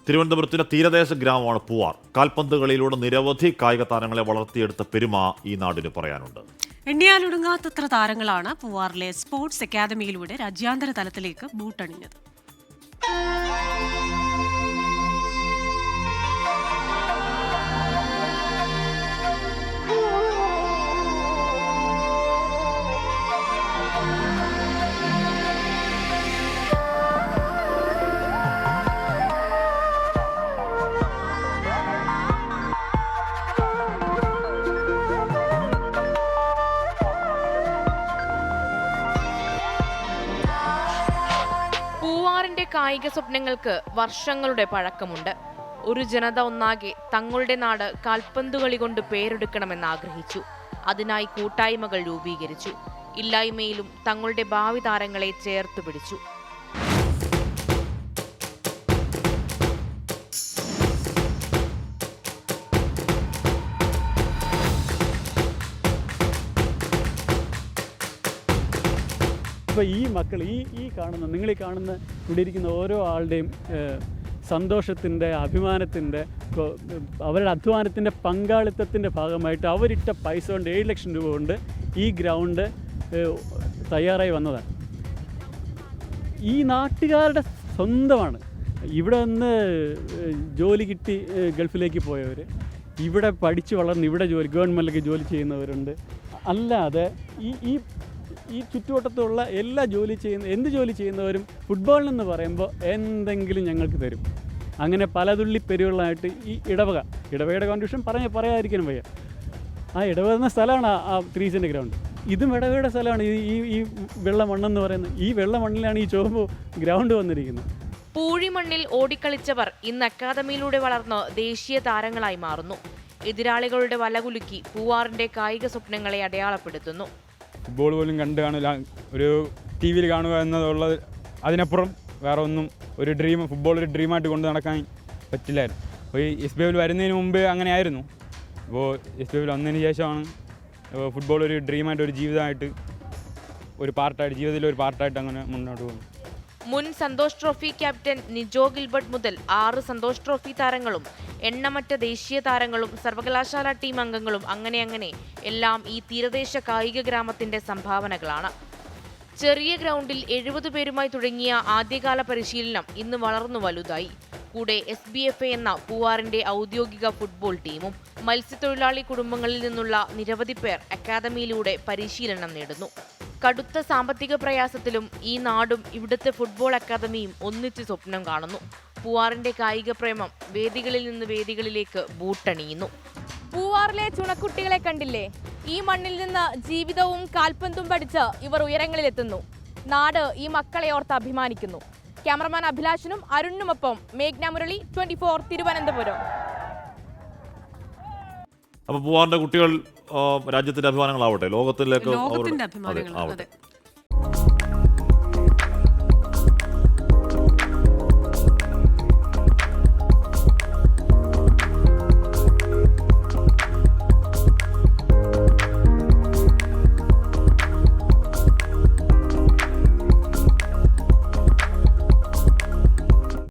തിരുവനന്തപുരത്തിന്റെ തീരദേശ ഗ്രാമമാണ് പൂവാർ. കാൽപന്ത് കളിയിലൂടെ നിരവധി കായിക താരങ്ങളെ വളർത്തിയെടുത്ത പെരുമ ഈ നാടിന് പറയാനുണ്ട്. എണ്ണിയാലൊടുങ്ങാത്തത്ര താരങ്ങളാണ് പൂവാറിലെ സ്പോർട്സ് അക്കാദമിയിലൂടെ രാജ്യാന്തര തലത്തിലേക്ക് ബൂട്ടണിഞ്ഞത്. പൂവാറിന്റെ കായിക സ്വപ്നങ്ങൾക്ക് വർഷങ്ങളുടെ പഴക്കമുണ്ട്. ഒരു ജനത ഒന്നാകെ തങ്ങളുടെ നാട് കാൽപന്തുകളി കൊണ്ട് പേരെടുക്കണമെന്ന് ആഗ്രഹിച്ചു. അതിനായി കൂട്ടായ്മകൾ രൂപീകരിച്ചു. ഇല്ലായ്മയിലും തങ്ങളുടെ ഭാവി താരങ്ങളെ ചേർത്തു പിടിച്ചു. ഇപ്പോൾ ഈ മക്കൾ ഈ കാണുന്ന നിങ്ങൾ ഈ കാണുന്ന ഇവിടെ ഇരിക്കുന്ന ഓരോ ആളുടെയും സന്തോഷത്തിൻ്റെ, അഭിമാനത്തിൻ്റെ, അവരുടെ അധ്വാനത്തിൻ്റെ പങ്കാളിത്തത്തിൻ്റെ ഭാഗമായിട്ട് അവരിട്ട പൈസ കൊണ്ട് 7 ലക്ഷം രൂപ കൊണ്ട് ഈ ഗ്രൗണ്ട് തയ്യാറായി വന്നതാണ്. ഈ നാട്ടുകാരുടെ സ്വന്തമാണ്. ഇവിടെ നിന്ന് ജോലി കിട്ടി ഗൾഫിലേക്ക് പോയവർ, ഇവിടെ പഠിച്ച് വളർന്ന് ഇവിടെ ഗവൺമെൻറ്റിലേക്ക് ജോലി ചെയ്യുന്നവരുണ്ട്. അല്ലാതെ ഈ ചുറ്റുവട്ടത്തുള്ള എന്ത് ജോലി ചെയ്യുന്നവരും ഫുട്ബോളിനെന്ന് പറയുമ്പോൾ എന്തെങ്കിലും ഞങ്ങൾക്ക് തരും. അങ്ങനെ പലതുള്ളി പെരുകളായിട്ട് ഈ ഇടവകയുടെ കോൺട്രിബ്യൂഷൻ പറയാതിരിക്കാനും വയ്യ. ആ ഇടവക എന്ന സ്ഥലമാണ് ആ 3 സെൻറ്റ് ഗ്രൗണ്ട്. ഇതും ഇടവകയുടെ സ്ഥലമാണ്. ഈ വെള്ള മണ്ണെന്ന് പറയുന്നത്, ഈ വെള്ള മണ്ണിലാണ് ഈ ചുവപ്പ് ഗ്രൗണ്ട് വന്നിരിക്കുന്നത്. പൂഴിമണ്ണിൽ ഓടിക്കളിച്ചവർ ഇന്ന് അക്കാദമിയിലൂടെ വളർന്ന് ദേശീയ താരങ്ങളായി മാറുന്നു. എതിരാളികളുടെ വലകുലുക്കി പൂവാറിന്റെ കായിക സ്വപ്നങ്ങളെ അടയാളപ്പെടുത്തുന്നു. ഫുട്ബോൾ പോലും കണ്ട് കാണില്ല, ഒരു ടി വിയിൽ കാണുക എന്നതുള്ളത്, അതിനപ്പുറം വേറെ ഒന്നും ഫുട്ബോൾ ഒരു ഡ്രീമായിട്ട് കൊണ്ട് നടക്കാൻ പറ്റില്ലായിരുന്നു. അപ്പോൾ ഈ SBF വരുന്നതിന് മുമ്പ് അങ്ങനെ ആയിരുന്നു. അപ്പോൾ SBF വന്നതിന് ശേഷമാണ് ഫുട്ബോൾ ഒരു ഡ്രീമായിട്ട്, ഒരു ജീവിതമായിട്ട്, ജീവിതത്തിലെ ഒരു പാർട്ടായിട്ട് അങ്ങനെ മുന്നോട്ട് പോകുന്നു. മുൻ Santosh trophy captain Nijo Gilbert മുതൽ 6 സന്തോഷ് ട്രോഫി താരങ്ങളും എണ്ണമറ്റ ദേശീയ താരങ്ങളും സർവകലാശാല ടീം അംഗങ്ങളും അങ്ങനെ എല്ലാം ഈ തീരദേശ കായിക ഗ്രാമത്തിന്റെ സംഭാവനകളാണ്. ചെറിയ ഗ്രൗണ്ടിൽ 70 പേരുമായി തുടങ്ങിയ ആദ്യകാല പരിശീലനം ഇന്ന് വളർന്നു വലുതായി. കൂടെ SBFA എന്ന പൂവാറിന്റെ ഔദ്യോഗിക ഫുട്ബോൾ ടീമും. മത്സ്യത്തൊഴിലാളി കുടുംബങ്ങളിൽ നിന്നുള്ള നിരവധി പേർ അക്കാദമിയിലൂടെ പരിശീലനം നേടുന്നു. കടുത്ത സാമ്പത്തിക പ്രയാസത്തിലും ഈ നാടും ഇവിടുത്തെ ഫുട്ബോൾ അക്കാദമിയും ഒന്നിച്ച് സ്വപ്നം കാണുന്നു. പൂവാറിന്റെ കായിക പ്രേമം വേദികളിൽ നിന്ന് വേദികളിലേക്ക് ബൂട്ടണിയുന്നു. പൂവാറിലെ ചുണക്കുട്ടികളെ കണ്ടില്ലേ? ഈ മണ്ണിൽ നിന്ന് ജീവിതവും കാൽപന്തും പഠിച്ച് ഇവർ ഉയരങ്ങളിലെത്തുന്നു. നാട് ഈ മക്കളെ ഓർത്ത് അഭിമാനിക്കുന്നു. ക്യാമറമാൻ അഭിലാഷിനും അരുണിനുമൊപ്പം മേഘ്ന മുരളി, 24 തിരുവനന്തപുരം. അപ്പോൾ പൂവാറിന്റെ കുട്ടികൾ രാജ്യത്തിന്റെ അഭിമാനങ്ങളാവട്ടെ, ലോകത്തിലേക്ക് അഭിമാനങ്ങൾ.